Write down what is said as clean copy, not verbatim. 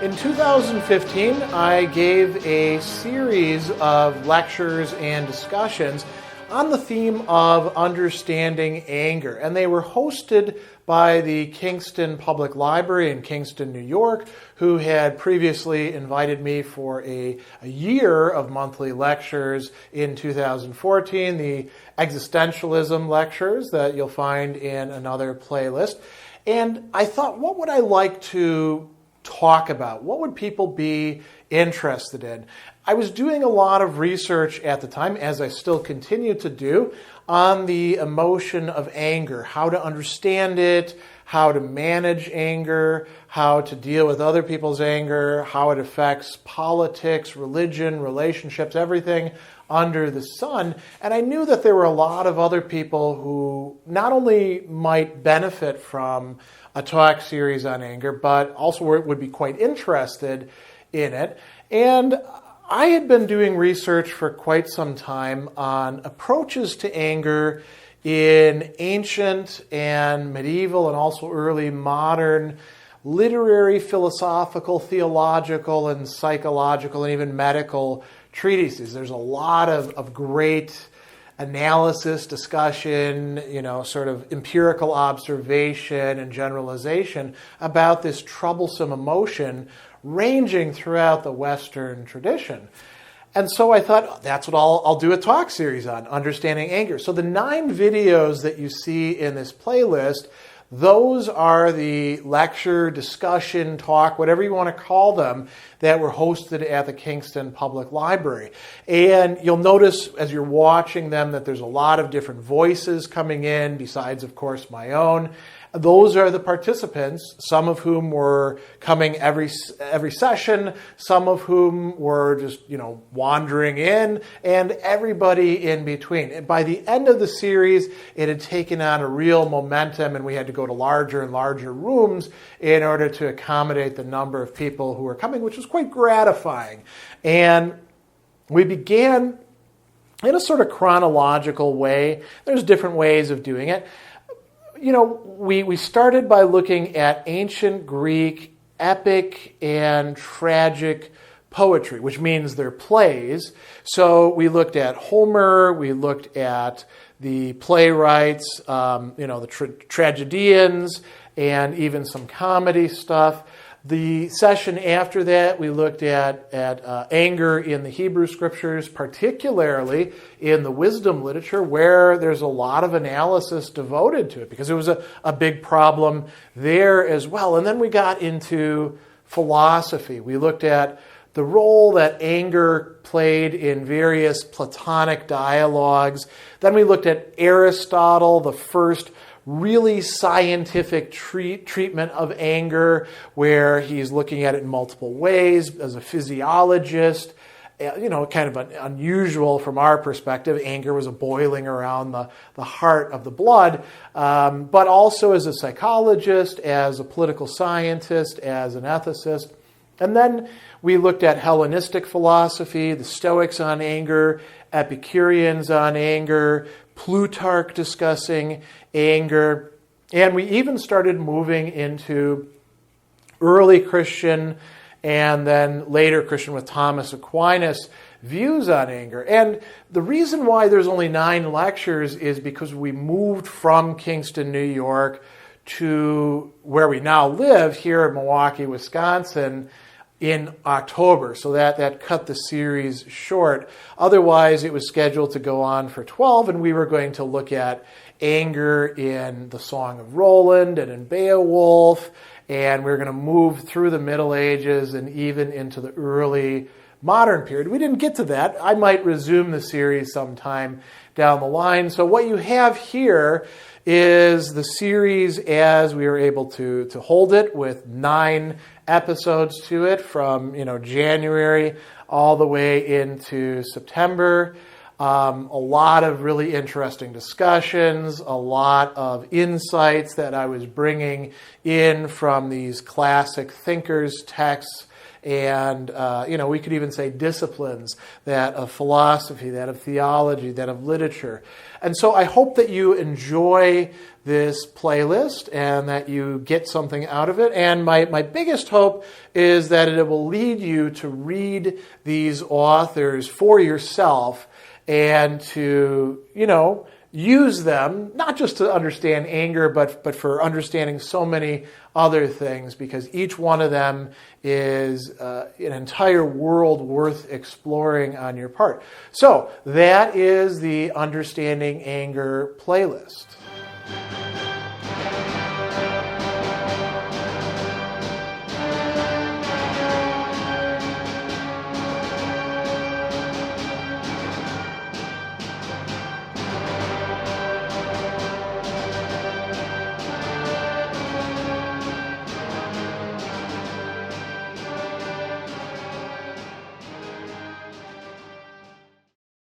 In 2015, I gave a series of lectures and discussions on the theme of understanding anger, and they were hosted by the Kingston Public Library in Kingston, New York, who had previously invited me for a year of monthly lectures in 2014, the existentialism lectures that you'll find in another playlist. And I thought, what would I like to talk about? What would people be interested in? I was doing a lot of research at the time, as I still continue to do, on the emotion of anger, how to understand it, how to manage anger, how to deal with other people's anger, how it affects politics, religion, relationships, everything under the sun. And I knew that there were a lot of other people who not only might benefit from a talk series on anger, but also would be quite interested in it. And I had been doing research for quite some time on approaches to anger in ancient and medieval and also early modern literary, philosophical, theological, and psychological, and even medical treatises. There's a lot of great analysis, discussion, sort of empirical observation and generalization about this troublesome emotion ranging throughout the Western tradition. And so I thought, that's what I'll do a talk series on, understanding anger. So the 9 videos that you see in this playlist, those are the lecture, discussion, talk, whatever you want to call them, that were hosted at the Kingston Public Library. And you'll notice as you're watching them that there's a lot of different voices coming in, besides, of course, my own. Those are the participants, some of whom were coming every session, some of whom were just, wandering in, and everybody in between. And by the end of the series, it had taken on a real momentum, and we had to go to larger and larger rooms in order to accommodate the number of people who were coming, which was quite gratifying. And we began in a sort of chronological way. There's different ways of doing it. We started by looking at ancient Greek epic and tragic poetry, which means they're plays. So we looked at Homer, we looked at the playwrights, the tragedians, and even some comedy stuff. The session after that, we looked at anger in the Hebrew Scriptures, particularly in the wisdom literature, where there's a lot of analysis devoted to it, because it was a big problem there as well. And then we got into philosophy. We looked at the role that anger played in various Platonic dialogues. Then we looked at Aristotle, the first really scientific treatment of anger, where he's looking at it in multiple ways as a physiologist. Kind of unusual from our perspective. Anger was a boiling around the heart of the blood, but also as a psychologist, as a political scientist, as an ethicist. And then we looked at Hellenistic philosophy, the Stoics on anger, Epicureans on anger, Plutarch discussing anger, and we even started moving into early Christian and then later Christian with Thomas Aquinas views on anger. And the reason why there's only 9 lectures is because we moved from Kingston, New York to where we now live here in Milwaukee, Wisconsin, in October, so that cut the series short. Otherwise, it was scheduled to go on for 12, and we were going to look at anger in the Song of Roland and in Beowulf, and we were going to move through the Middle Ages and even into the early modern period. We didn't get to that. I might resume the series sometime down the line. So what you have here is the series as we were able to hold it, with 9 episodes to it from January all the way into September. A lot of really interesting discussions, a lot of insights that I was bringing in from these classic thinkers' texts and we could even say disciplines, that of philosophy, that of theology, that of literature. And so I hope that you enjoy this playlist and that you get something out of it. And my biggest hope is that it will lead you to read these authors for yourself and to, use them, not just to understand anger, but for understanding so many other things, because each one of them is an entire world worth exploring on your part. So that is the Understanding Anger playlist.